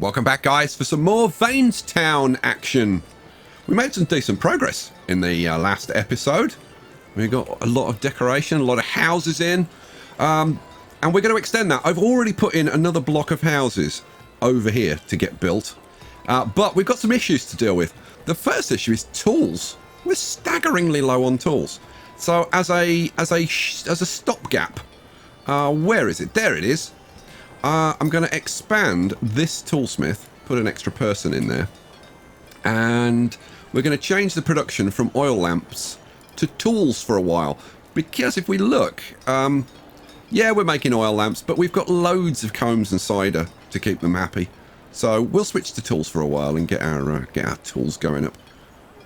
Welcome back, guys, for some more Town action. We made some decent progress in the last episode. We got a lot of decoration, a lot of houses in, and we're going to extend that. I've already put in another block of houses over here to get built, but we've got some issues to deal with. The first issue is tools. We're staggeringly low on tools. So as a stopgap, where is it? There it is. I'm going to expand this toolsmith, put an extra person in there, and we're going to change the production from oil lamps to tools for a while. Because if we look, yeah, we're making oil lamps, but we've got loads of combs and cider to keep them happy. So we'll switch to tools for a while and get our tools going up.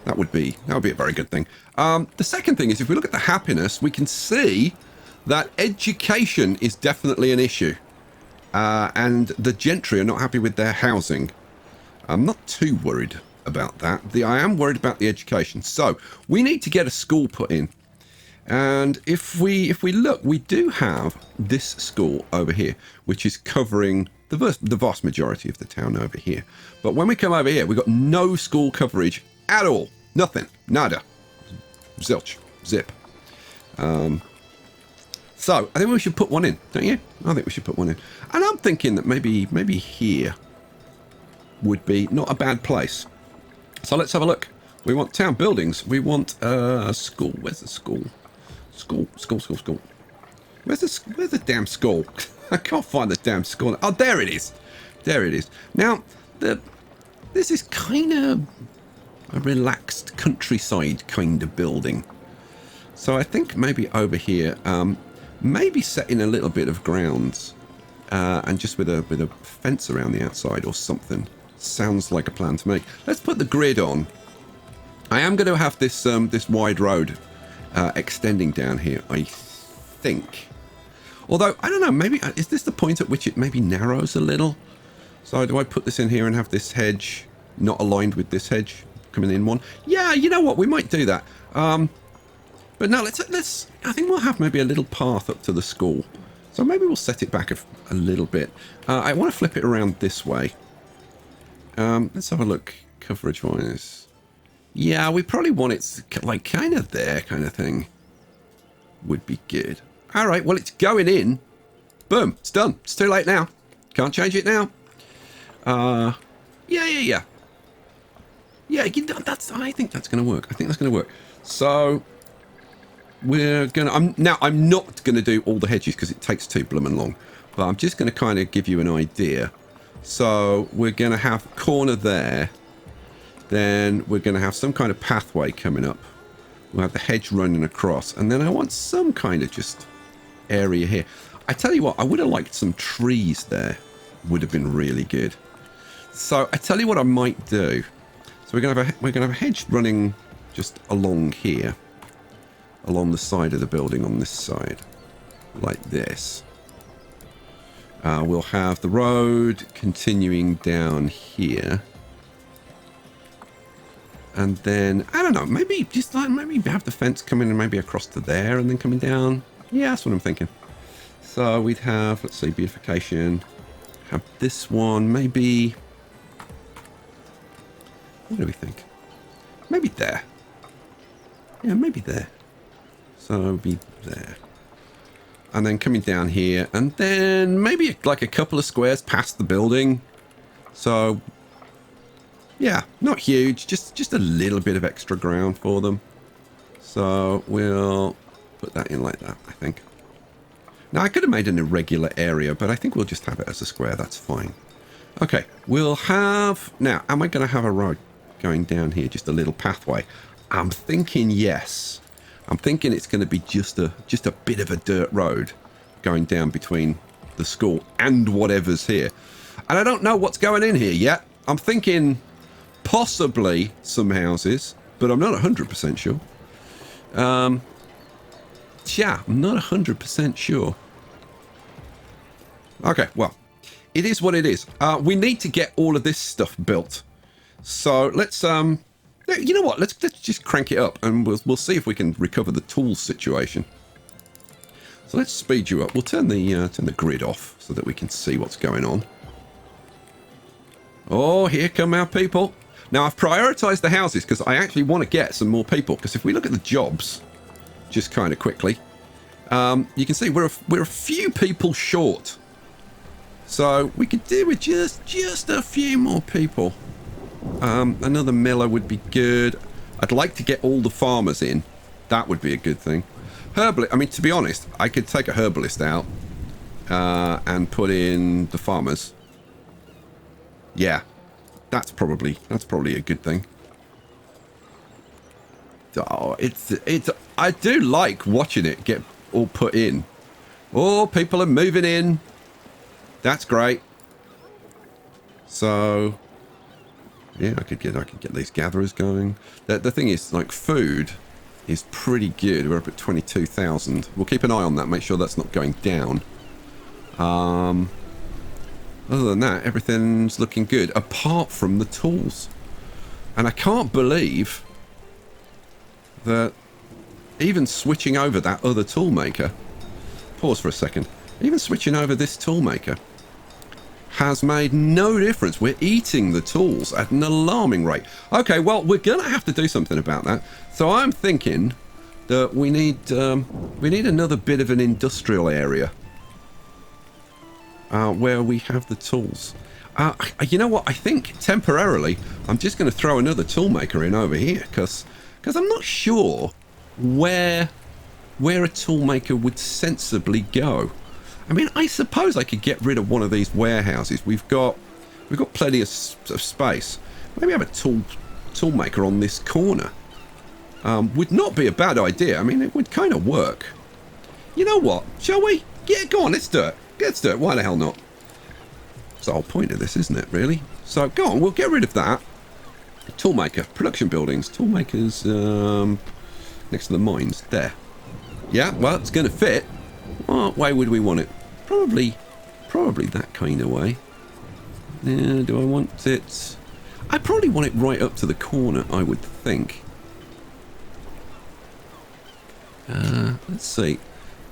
That would be a very good thing. The second thing is, if we look at the happiness, we can see that education is definitely an issue. And the gentry are not happy with their housing. I'm not too worried about that. I am worried about the education. So we need to get a school put in. And if we look, we do have this school over here, which is covering the vast majority of the town over here. But when we come over here, we've got no school coverage at all. Nothing. Nada. Zilch. Zip. So I think we should put one in, don't you? I think we should put one in. And I'm thinking that maybe here would be not a bad place. So let's have a look. We want town buildings. We want a school. Where's the school? School. Where's the damn school? I can't find the damn school. Oh, there it is. There it is. Now, this is kind of a relaxed countryside kind of building. So I think maybe over here, maybe set in a little bit of grounds, and just with a fence around the outside or something. Sounds like a plan to me. Let's put the grid on. I am going to have this this wide road extending down here, I think. Although, I don't know, maybe, is this the point at which it maybe narrows a little? So do I put this in here and have this hedge not aligned with this hedge coming in one? Yeah, you know what, we might do that. But no, let's. I think we'll have maybe a little path up to the school. So maybe we'll set it back a little bit. I want to flip it around this way. Let's have a look, coverage-wise. Yeah, we probably want it like kind of there, kind of thing. Would be good. All right, well, it's going in. Boom, it's done. It's too late now. Can't change it now. Yeah. Yeah, I think that's going to work. I think that's going to work. So we're going to... I'm not going to do all the hedges because it takes too blooming long. But I'm just going to kind of give you an idea. So we're going to have a corner there. Then we're going to have some kind of pathway coming up. We'll have the hedge running across. And then I want some kind of just area here. I tell you what, I would have liked some trees there. Would have been really good. So I tell you what I might do. So we're going to have a hedge running just along here. Along the side of the building on this side. Like this. We'll have the road continuing down here. And then, I don't know, maybe just like, maybe have the fence coming and maybe across to there and then coming down. Yeah, that's what I'm thinking. So we'd have, let's see, beautification. Have this one, maybe. What do we think? Maybe there. Yeah, maybe there. So it'll be there. And then coming down here, and then maybe like a couple of squares past the building. So, yeah, not huge, just a little bit of extra ground for them. So we'll put that in like that, I think. Now, I could have made an irregular area, but I think we'll just have it as a square. That's fine. Okay, we'll have... Now, am I going to have a road going down here, just a little pathway? I'm thinking yes. I'm thinking it's going to be just a bit of a dirt road going down between the school and whatever's here. And I don't know what's going in here yet. I'm thinking possibly some houses, but I'm not 100% sure. Yeah, I'm not 100% sure. Okay, well, it is what it is. We need to get all of this stuff built. So let's... You know what? Let's just crank it up, and we'll see if we can recover the tools situation. So let's speed you up. We'll turn the grid off so that we can see what's going on. Oh, here come our people. Now, I've prioritized the houses because I actually want to get some more people. Because if we look at the jobs, just kind of quickly, you can see we're a few people short. So we could do with just a few more people. Another miller would be good. I'd like to get all the farmers in. That would be a good thing. Herbalist, I mean, to be honest, I could take a herbalist out and put in the farmers. Yeah, that's probably a good thing. Oh, it's I do like watching it get all put in. Oh, people are moving in. That's great. So yeah, I could get these gatherers going. The thing is, like, food is pretty good. We're up at 22,000. We'll keep an eye on that, make sure that's not going down. Other than that, everything's looking good, apart from the tools. And I can't believe that even switching over that other toolmaker, pause for a second, even switching over this toolmaker has made no difference. We're eating the tools at an alarming rate. Okay, well, we're going to have to do something about that. So I'm thinking that we need another bit of an industrial area. Where we have the tools. You know what? I think temporarily I'm just going to throw another toolmaker in over here because I'm not sure where a toolmaker would sensibly go. I mean, I suppose I could get rid of one of these warehouses. We've got plenty of space. Maybe have a toolmaker on this corner. Would not be a bad idea. I mean, it would kind of work. You know what? Shall we? Yeah, go on. Let's do it. Let's do it. Why the hell not? It's the whole point of this, isn't it, really? So, go on. We'll get rid of that. Toolmaker. Production buildings. Toolmakers next to the mines. There. Yeah, well, it's going to fit. What way would we want it? Probably that kind of way. Yeah, do I want it? I probably want it right up to the corner, I would think. Let's see.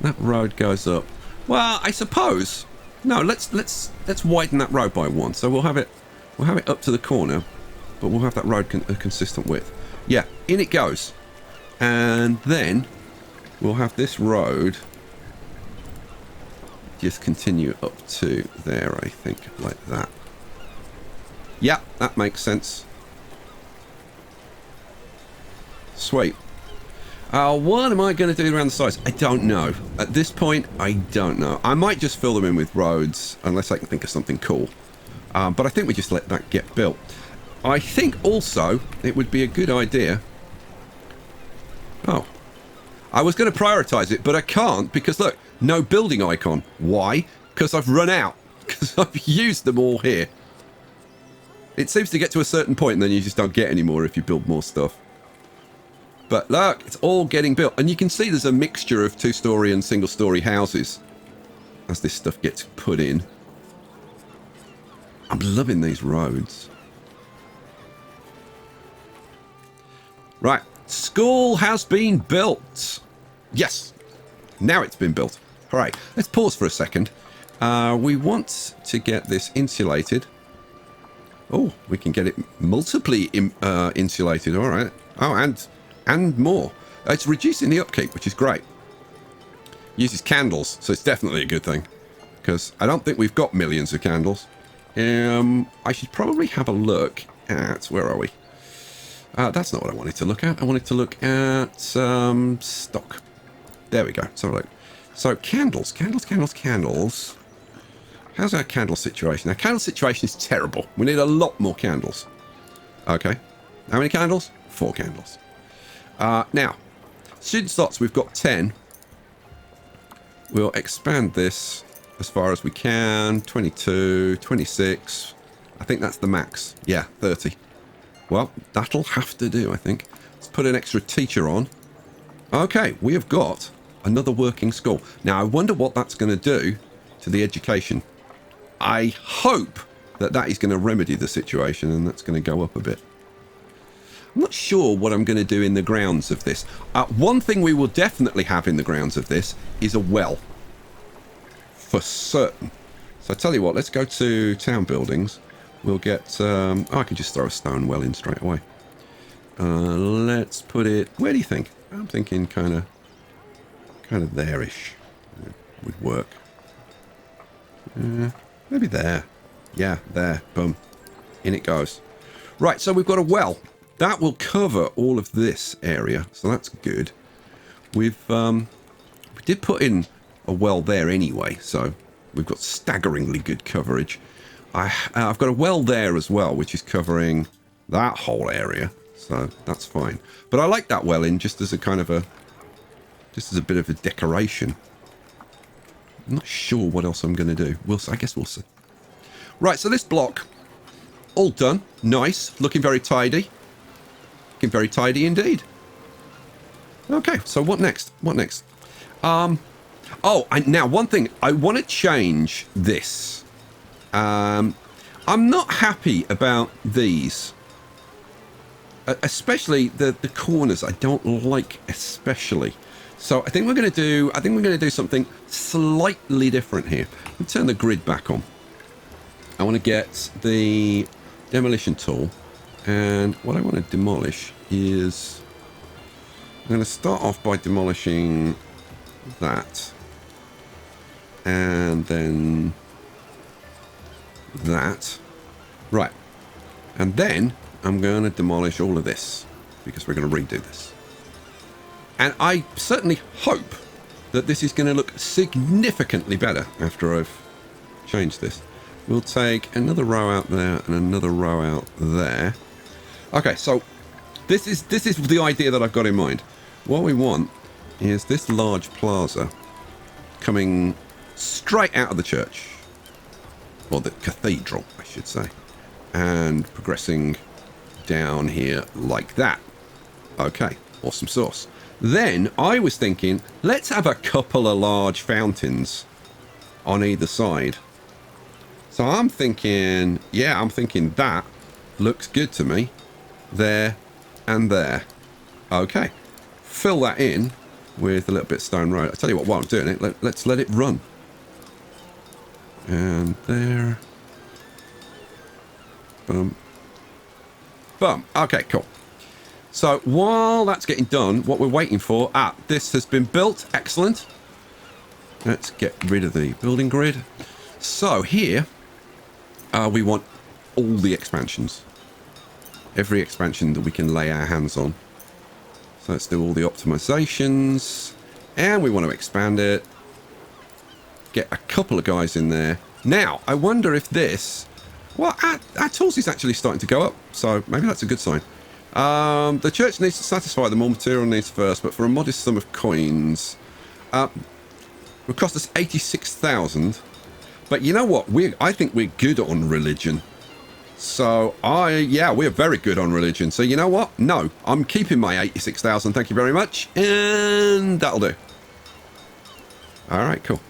That road goes up. Well, I suppose. No, let's widen that road by one. So we'll have it up to the corner, but we'll have that road a consistent width. Yeah, in it goes. And then we'll have this road just continue up to there, I think, like that. Yeah, that makes sense. Sweet. What am I going to do around the sides? I don't know. At this point, I don't know. I might just fill them in with roads, unless I can think of something cool. But I think we just let that get built. I think also it would be a good idea. Oh. I was going to prioritize it, but I can't because, look, no building icon. Why? Because I've run out. Because I've used them all here. It seems to get to a certain point and then you just don't get any more if you build more stuff. But look, it's all getting built. And you can see there's a mixture of two-story and single-story houses as this stuff gets put in. I'm loving these roads. Right. School has been built. Yes. Now it's been built. All right. Let's pause for a second. We want to get this insulated. Oh, we can get it multiply insulated. All right. Oh, and more. It's reducing the upkeep, which is great. Uses candles, so it's definitely a good thing. Because I don't think we've got millions of candles. I should probably have a look at... Where are we? That's not what I wanted to look at. I wanted to look at stock. There we go. Let's have a look. So candles. How's our candle situation? Our candle situation is terrible. We need a lot more candles. Okay. How many candles? 4 candles. Now, student slots, we've got 10. We'll expand this as far as we can. 22, 26. I think that's the max. Yeah, 30. Well, that'll have to do, I think. Let's put an extra teacher on. Okay, we have got another working school. Now, I wonder what that's going to do to the education. I hope that is going to remedy the situation and that's going to go up a bit. I'm not sure what I'm going to do in the grounds of this. One thing we will definitely have in the grounds of this is a well. For certain. So I tell you what, let's go to town buildings. we'll get... oh, I can just throw a stone well in straight away. Let's put it... Where do you think? I'm thinking kind of there-ish would work. Maybe there. Yeah, there. Boom. In it goes. Right, so we've got a well. That will cover all of this area, so that's good. We did put in a well there anyway, so we've got staggeringly good coverage. I've got a well there as well, which is covering that whole area, so that's fine. But I like that well in just as a kind of a... just as a bit of a decoration. I'm not sure what else I'm going to do. I guess we'll see. Right, so this block, all done. Nice. Looking very tidy. Looking very tidy indeed. Okay, so what next? What next? Now one thing. I want to change this. I'm not happy about these. Especially the corners. I don't like especially. So I think we're going to do something slightly different here. Let me turn the grid back on. I want to get the demolition tool, and what I want to demolish is I'm going to start off by demolishing that, and then that. Right. And then I'm going to demolish all of this because we're going to redo this. And I certainly hope that this is going to look significantly better after I've changed this. We'll take another row out there and another row out there. Okay, so this is the idea that I've got in mind. What we want is this large plaza coming straight out of the church, or the cathedral, I should say, and progressing down here like that. Okay, awesome sauce. Then I was thinking, let's have a couple of large fountains on either side. So I'm thinking, yeah, I'm thinking that looks good to me. There and there. Okay. Fill that in with a little bit of stone road. I'll tell you what, while I'm doing it, let's let it run. And there. Boom. Boom. Okay, cool. So while that's getting done, what we're waiting for... this has been built. Excellent. Let's get rid of the building grid. So here, we want all the expansions. Every expansion that we can lay our hands on. So let's do all the optimizations. And we want to expand it. Get a couple of guys in there. Now, I wonder if this... Well, our tools is actually starting to go up. So maybe that's a good sign. The church needs to satisfy the more material needs first, but for a modest sum of coins, it will cost us 86,000. But you know what? I think we're good on religion. So we're very good on religion. So you know what? No, I'm keeping my 86,000. Thank you very much, and that'll do. All right, cool.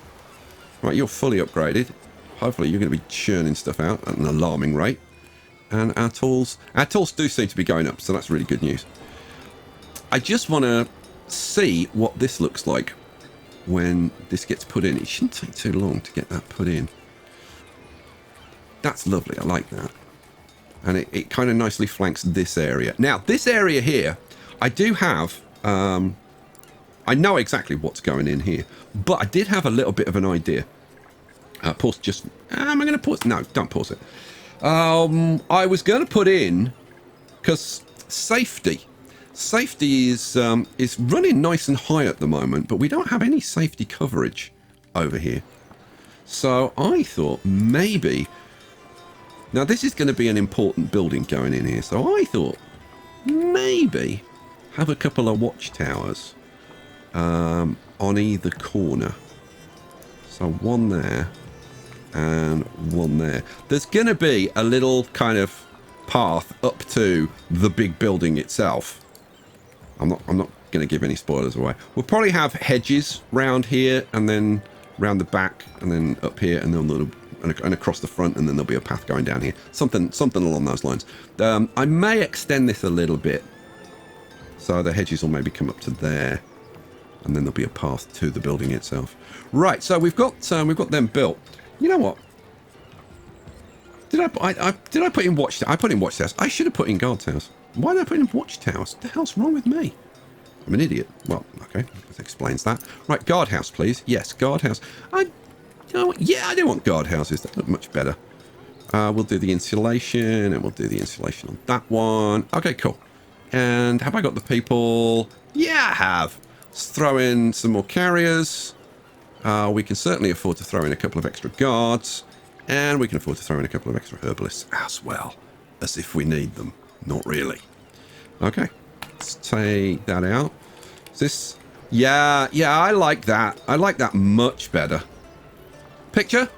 Right, you're fully upgraded. Hopefully, you're going to be churning stuff out at an alarming rate. And our tools do seem to be going up, so that's really good news. I just want to see what this looks like when this gets put in. It shouldn't take too long to get that put in. That's lovely. I like that. And it kind of nicely flanks this area. Now, this area here, I do have... I know exactly what's going in here, but I did have a little bit of an idea. Pause just... am I going to pause? No, don't pause it. I was going to put in, because safety is running nice and high at the moment, but we don't have any safety coverage over here. So I thought maybe, now this is going to be an important building going in here, so I thought maybe have a couple of watchtowers on either corner. So one there. And one there. There's going to be a little kind of path up to the big building itself. I'm not going to give any spoilers away. We'll probably have hedges round here, and then round the back, and then up here, and then and across the front, and then there'll be a path going down here. Something along those lines. I may extend this a little bit, so the hedges will maybe come up to there, and then there'll be a path to the building itself. Right. So we've got them built. You know what? Did I put in watch? I put in watchtowers. I should have put in guard towers. Why did I put in watchtowers? What the hell's wrong with me? I'm an idiot. Well, okay, that explains that. Right, guardhouse, please. Yes, guardhouse. Yeah, I do want guardhouses. That look much better. We'll do the insulation, and we'll do the insulation on that one. Okay, cool. And have I got the people? Yeah, I have. Let's throw in some more carriers. We can certainly afford to throw in a couple of extra guards. And we can afford to throw in a couple of extra herbalists as well. As if we need them. Not really. Okay. Let's take that out. Is this... Yeah, I like that. I like that much better. Picture?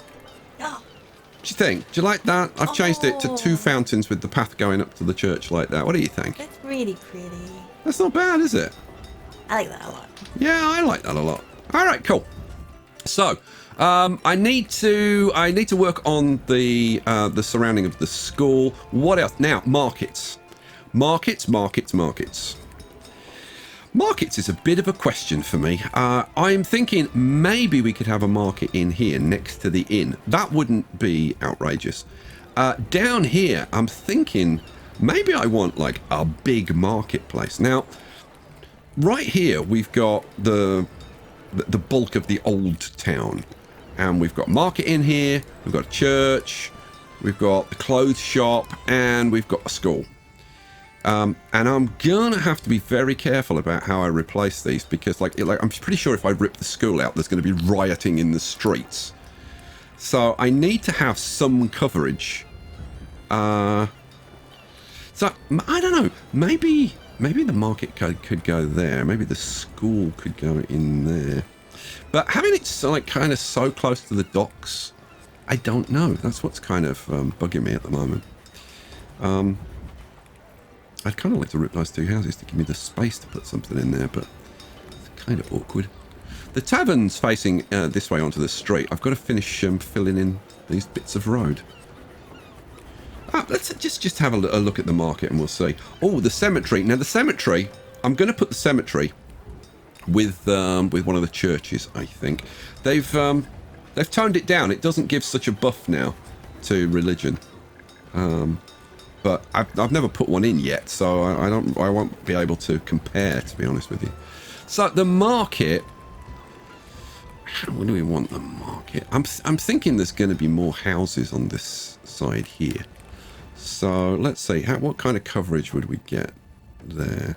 Yeah. What do you think? Do you like that? I've changed it to 2 fountains with the path going up to the church like that. What do you think? That's really pretty. That's not bad, is it? I like that a lot. Yeah, I like that a lot. All right, cool. So, I need to work on the surrounding of the school. What else? Now, markets. Markets is a bit of a question for me. I'm thinking maybe we could have a market in here next to the inn. That wouldn't be outrageous. Down here, I'm thinking maybe I want like a big marketplace. Now, right here, we've got the bulk of the old town. And we've got market in here, we've got a church, we've got the clothes shop, and we've got a school. And I'm gonna have to be very careful about how I replace these because, like I'm pretty sure if I rip the school out, there's going to be rioting in the streets. So I need to have some coverage. So I don't know. Maybe the market could go there. Maybe the school could go in there. But having it so, like kind of so close to the docks, I don't know. That's what's kind of bugging me at the moment. I'd kind of like to rip those 2 houses to give me the space to put something in there, but it's kind of awkward. The tavern's facing this way onto the street. I've got to finish filling in these bits of road. Let's just have a look at the market and we'll see. Oh, the cemetery. Now, the cemetery, I'm going to put the cemetery with one of the churches, I think. They've toned it down. It doesn't give such a buff now to religion. But I've never put one in yet, so I won't be able to compare, to be honest with you. So the market, how do we want the market? I'm thinking there's going to be more houses on this side here. So let's see, what kind of coverage would we get there?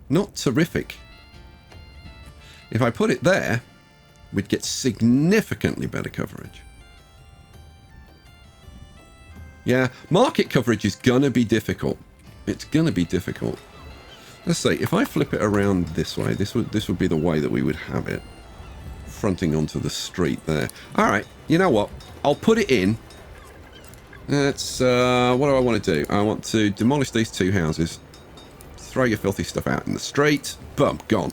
Not terrific. If I put it there, we'd get significantly better coverage. Yeah, market coverage is going to be difficult. It's going to be difficult. Let's see, if I flip it around this way, this would be the way that we would have it. Fronting onto the street there. All right, you know what? I'll put it in. That's, what do I want to do? I want to demolish these 2 houses. Throw your filthy stuff out in the street. Boom, gone.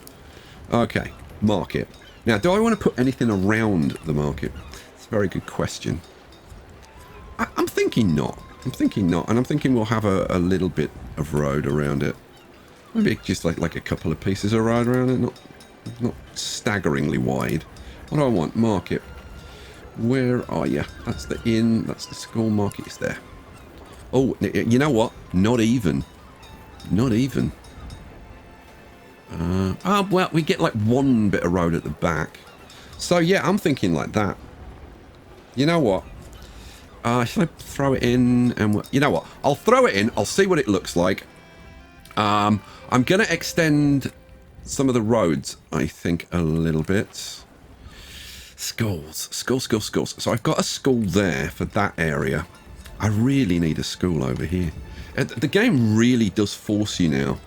Okay, market. Now, do I want to put anything around the market? It's a very good question. I'm thinking not. And I'm thinking we'll have a little bit of road around it. Maybe just like a couple of pieces of road around it, not staggeringly wide. What do I want? Market. Where are you? That's the inn. That's the school. Market is there. Oh, you know what? Not even. Well, we get like 1 bit of road at the back. So yeah, I'm thinking like that. You know what? Should I throw it in? And you know what? I'll throw it in. I'll see what it looks like. I'm going to extend some of the roads, I think, a little bit. Schools. So I've got a school there for that area. I really need a school over here. The game really does force you now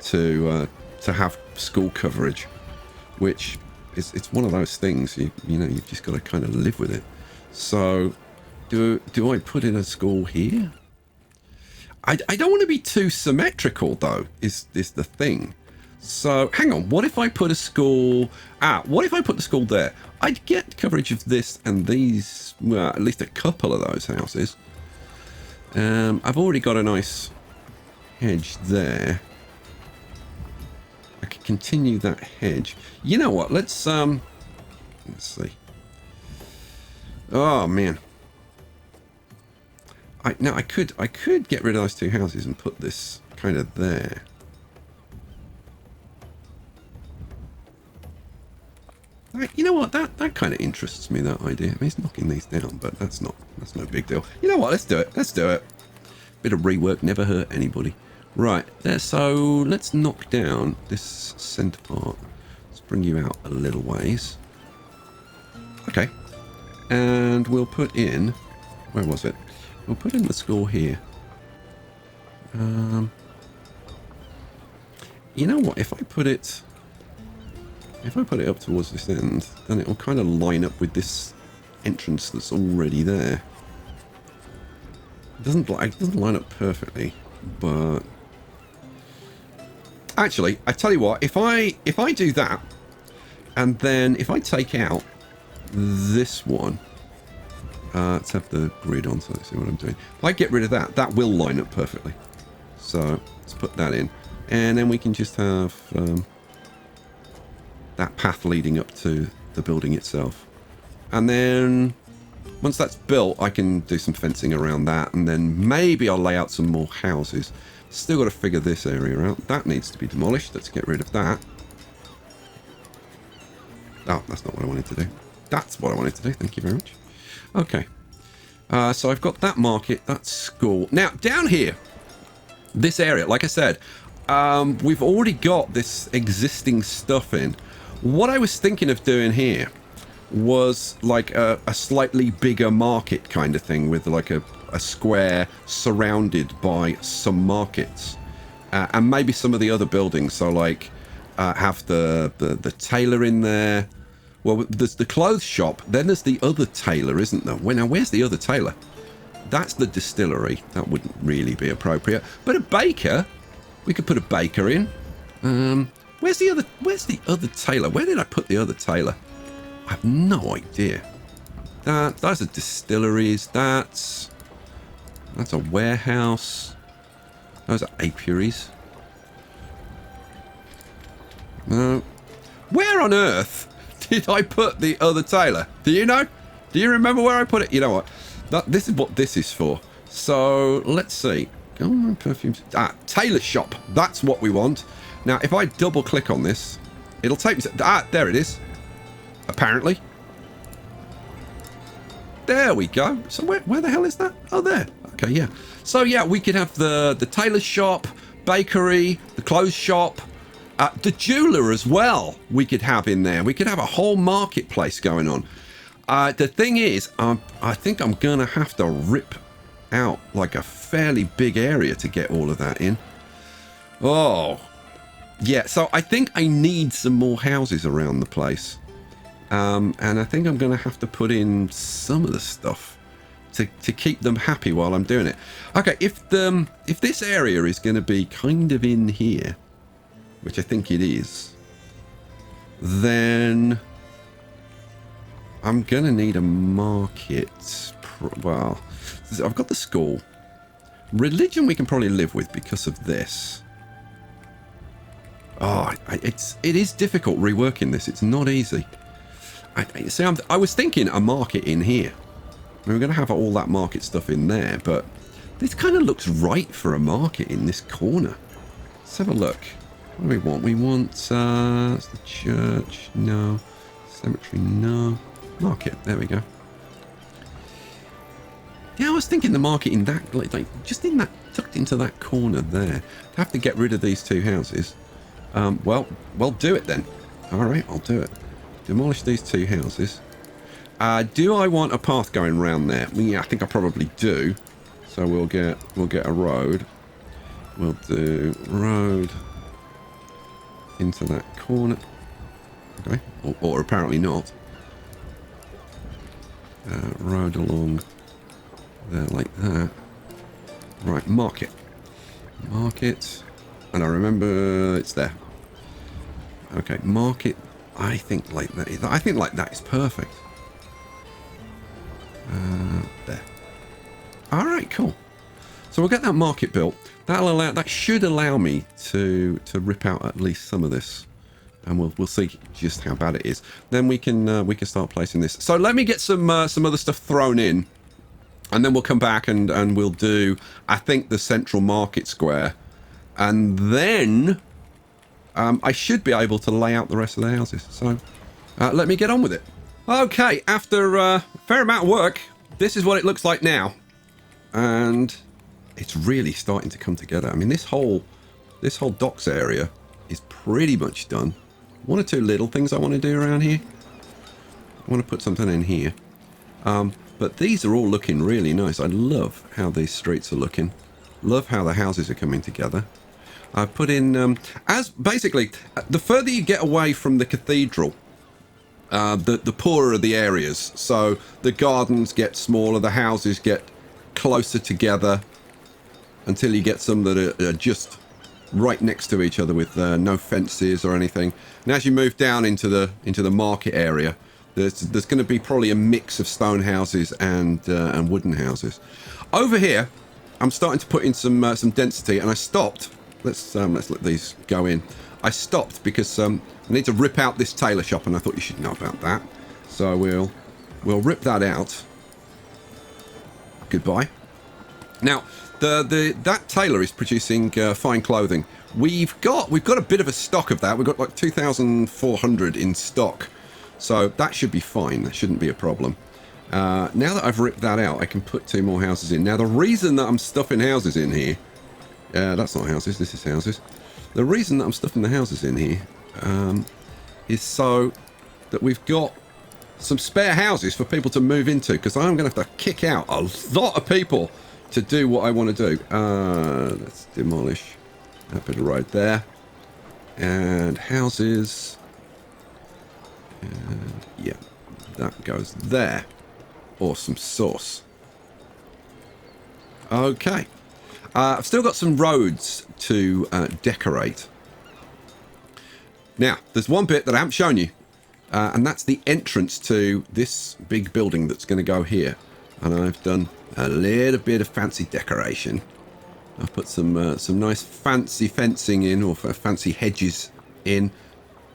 to have school coverage, which it's one of those things. You know, you've just got to kind of live with it. So... Do I put in a school here? I don't want to be too symmetrical, though, is the thing. So, hang on. What if I put a school... what if I put the school there? I'd get coverage of this and these... Well, at least a couple of those houses. I've already got a nice hedge there. I could continue that hedge. You know what? Let's see. Oh, man. Now I could get rid of those 2 houses and put this kind of there. You know what? That kind of interests me, that idea. I mean, he's knocking these down, but that's no big deal. You know what? Let's do it. Let's do it. Bit of rework never hurt anybody. Right, there. So let's knock down this centre part. Let's bring you out a little ways. Okay. And we'll put in... Where was it? We'll put in the school here. You know what? If I put it up towards this end, then it will kind of line up with this entrance that's already there. It doesn't line up perfectly, but actually, I tell you what, if I do that, and then if I take out this one, let's have the grid on so let's see what I'm doing. If I get rid of that, that will line up perfectly. So let's put that in, and then we can just have that path leading up to the building itself. And then once that's built, I can do some fencing around that, and then maybe I'll lay out some more houses. Still got to figure this area out. That needs to be demolished. Let's get rid of that. Oh, that's not what I wanted to do. That's what I wanted to do. Thank you very much. Okay. So I've got that market, that school. Now, down here, this area, like I said, we've already got this existing stuff in. What I was thinking of doing here was like a slightly bigger market kind of thing with like a square surrounded by some markets. And maybe some of the other buildings. So like have the tailor in there. Well, there's the clothes shop. Then there's the other tailor, isn't there? Well, now, where's the other tailor? That's the distillery. That wouldn't really be appropriate. But a baker, we could put a baker in. Where's the other tailor? Where did I put the other tailor? I have no idea. Those are distilleries. That's a warehouse. Those are apiaries. Where on earth did I put the other tailor? Do you know? Do you remember where I put it? You know what? This is what this is for. So let's see. Perfumes. Tailor shop. That's what we want. Now, if I double click on this, it'll take me to... there it is. Apparently. There we go. So where the hell is that? Oh, there. Okay, yeah. So, yeah, we could have the tailor shop, bakery, the clothes shop, the jeweler as well we could have in there. We could have a whole marketplace going on. The thing is, I think I'm going to have to rip out like a fairly big area to get all of that in. Oh, yeah. So I think I need some more houses around the place. And I think I'm going to have to put in some of the stuff to keep them happy while I'm doing it. Okay, if this area is going to be kind of in here, which I think it is, then I'm going to need a market. Well, I've got the school. Religion we can probably live with because of this. Oh, it is difficult reworking this. It's not easy. I was thinking a market in here. We're going to have all that market stuff in there, but this kind of looks right for a market in this corner. Let's have a look. What do we want? We want that's the church. No. Cemetery. No. Market. There we go. Yeah, I was thinking the market in that, like just in that, tucked into that corner there. I have to get rid of these two houses. Well, do it then. All right, I'll do it. Demolish these two houses. Do I want a path going round there? Yeah, I think I probably do. So we'll get a road. We'll do road into that corner. Okay, or apparently not. Road along there like that. Right, market. Market. And I remember it's there. Okay, market. I think like that. I think like that is perfect. There. All right, cool. So we'll get that market built. That should allow me to rip out at least some of this, and we'll see just how bad it is. Then we can start placing this. So let me get some other stuff thrown in. And then we'll come back and we'll do, I think, the central market square. And then I should be able to lay out the rest of the houses. So let me get on with it. Okay, after a fair amount of work, this is what it looks like now. And it's really starting to come together. I mean, this whole docks area is pretty much done. One or two little things I want to do around here. I want to put something in here. But these are all looking really nice. I love how these streets are looking. Love how the houses are coming together. I've put in, as basically, the further you get away from the cathedral, the poorer the areas. So the gardens get smaller, the houses get closer together until you get some that are just right next to each other with no fences or anything. And as you move down into the market area, there's going to be probably a mix of stone houses and wooden houses. Over here, I'm starting to put in some density, and I stopped. Let's let these go in. I stopped because I need to rip out this tailor shop, and I thought you should know about that. So we'll rip that out. Goodbye. Now that tailor is producing fine clothing. We've got a bit of a stock of that. We've got like 2,400 in stock. So that should be fine. That shouldn't be a problem. Now that I've ripped that out, I can put 2 more houses in. Now, the reason that I'm stuffing houses in here... that's not houses, this is houses. The reason that I'm stuffing the houses in here is so that we've got some spare houses for people to move into, because I'm going to have to kick out a lot of people to do what I want to do. Let's demolish that bit of road there. And houses... And yeah, that goes there. Awesome sauce. Okay. I've still got some roads to decorate. Now, there's one bit that I haven't shown you, and that's the entrance to this big building that's going to go here. And I've done a little bit of fancy decoration. I've put some nice fancy fencing in, or fancy hedges in.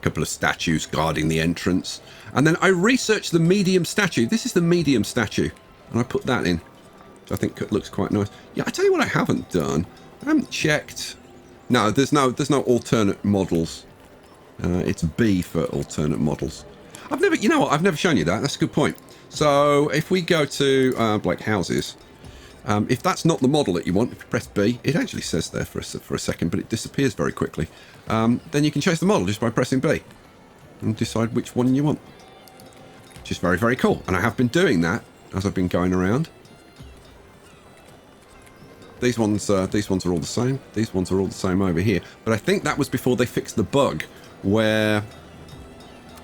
Couple of statues guarding the entrance, and then I researched the medium statue. This is the medium statue, and I put that in, which I think looks quite nice. Yeah, I tell you what I haven't done. I haven't checked. No, there's no alternate models. It's B for alternate models. You know what? I've never shown you that. That's a good point. So if we go to like houses, if that's not the model that you want, if you press B, it actually says there for a second, but it disappears very quickly. Then you can change the model just by pressing B and decide which one you want, which is very, very cool. And I have been doing that as I've been going around. These ones are all the same. These ones are all the same over here. But I think that was before they fixed the bug where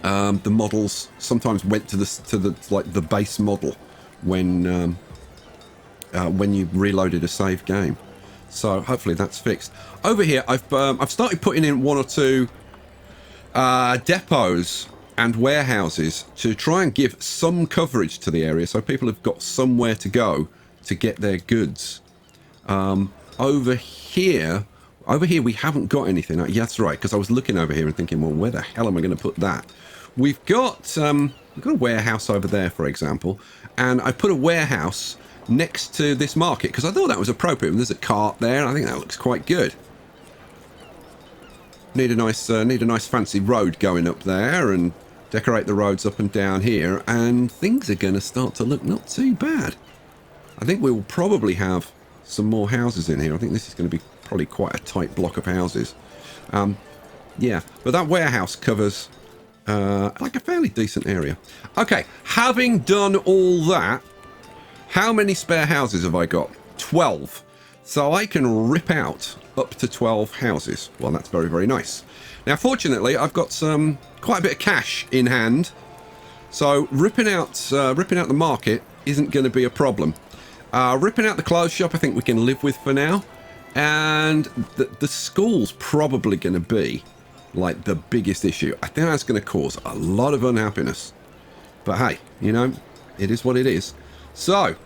the models sometimes went to the base model when you reloaded a save game. So hopefully that's fixed. Over here, I've started putting in 1 or 2 depots and warehouses to try and give some coverage to the area, so people have got somewhere to go to get their goods. Over here we haven't got anything. Yeah, that's right, because I was looking over here and thinking, well, where the hell am I going to put that? We've got a warehouse over there, for example, and I put a warehouse next to this market because I thought that was appropriate. There's a cart there, and I think that looks quite good. Need a nice fancy road going up there, and decorate the roads up and down here, and things are going to start to look not too bad. I think we will probably have some more houses in here. I think this is going to be probably quite a tight block of houses. Yeah, but that warehouse covers like a fairly decent area. Okay, having done all that, how many spare houses have I got? 12. So I can rip out up to 12 houses. Well, that's very, very nice. Now, fortunately, I've got quite a bit of cash in hand. So ripping out the market isn't going to be a problem. Ripping out the clothes shop, I think we can live with for now. And the school's probably going to be like the biggest issue. I think that's going to cause a lot of unhappiness. But hey, you know, it is what it is. So,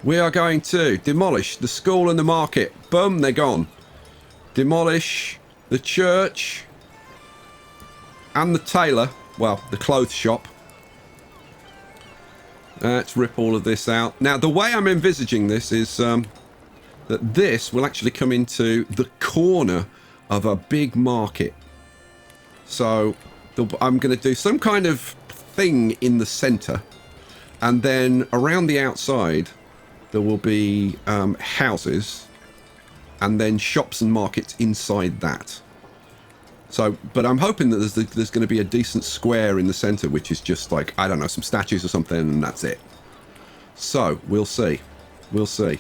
we are going to demolish the school and the market. Boom, they're gone. Demolish the church and the tailor. Well, the clothes shop. Let's rip all of this out. Now, the way I'm envisaging this is that this will actually come into the corner of a big market. So I'm going to do some kind of thing in the center, and then around the outside there will be houses, and then shops and markets inside that. So, but I'm hoping that there's going to be a decent square in the center, which is just like, I don't know, some statues or something, and that's it. So we'll see. We'll see.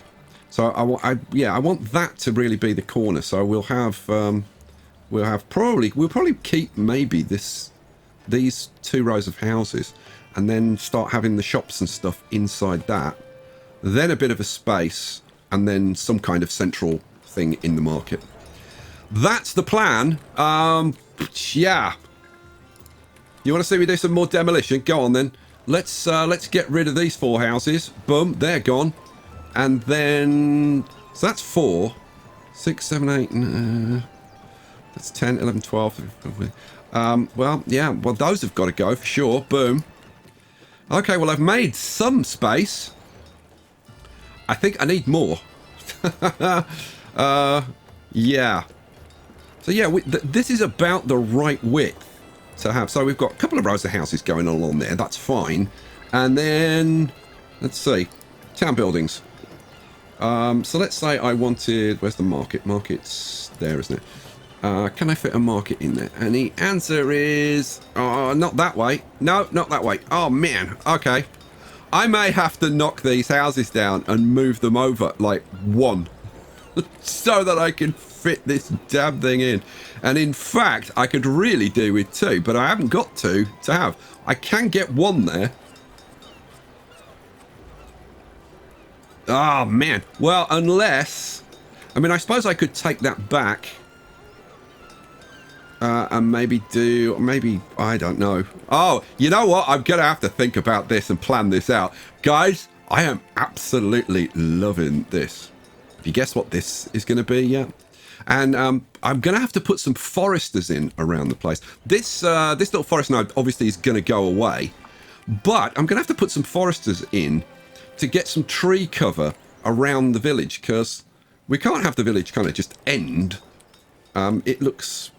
So I want that to really be the corner. So we'll probably keep maybe these 2 rows of houses, and then start having the shops and stuff inside that. Then a bit of a space, and then some kind of central thing in the market. That's the plan. Yeah. You want to see me do some more demolition? Go on then. Let's get rid of these 4 houses. Boom, they're gone. And then so that's 4, 6, 7, 8. That's 10, 11, 12. Well, yeah. Well, those have got to go for sure. Boom. Okay. Well, I've made some space. I think I need more. Yeah. So yeah, this is about the right width to have. So we've got a couple of rows of houses going along there. That's fine. And then, let's see, town buildings. So let's say I wanted, where's the market? Market's there, isn't it? Can I fit a market in there? And the answer is, not that way. No, not that way. Oh man. Okay. I may have to knock these houses down and move them over like 1 so that I can fit this damn thing in. And in fact, I could really do with 2, but I haven't got 2 to have. I can get 1 there. Oh man. Well, unless, I mean, I suppose I could take that back and maybe I don't know. Oh, you know what? I'm gonna have to think about this and plan this out, guys. I am absolutely loving this. Have you guessed what this is going to be yet? And I'm going to have to put some foresters in around the place. This little forest node obviously is going to go away, but I'm going to have to put some foresters in to get some tree cover around the village, because we can't have the village kind of just end. It looks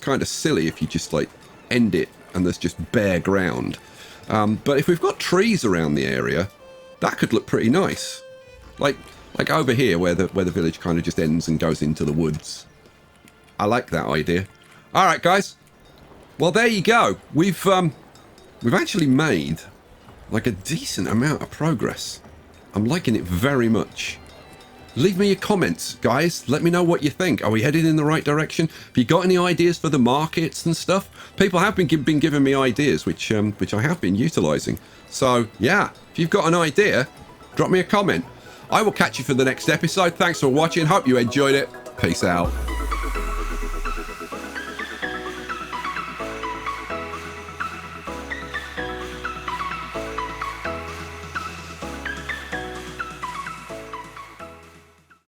kind of silly if you just like end it and there's just bare ground. But if we've got trees around the area, that could look pretty nice. Like over here where the village kind of just ends and goes into the woods. I like that idea. All right, guys. Well, there you go. We've actually made like a decent amount of progress. I'm liking it very much. Leave me your comments, guys. Let me know what you think. Are we headed in the right direction? Have you got any ideas for the markets and stuff? People have been giving me ideas, which I have been utilizing. So yeah, if you've got an idea, drop me a comment. I will catch you for the next episode. Thanks for watching. Hope you enjoyed it. Peace out.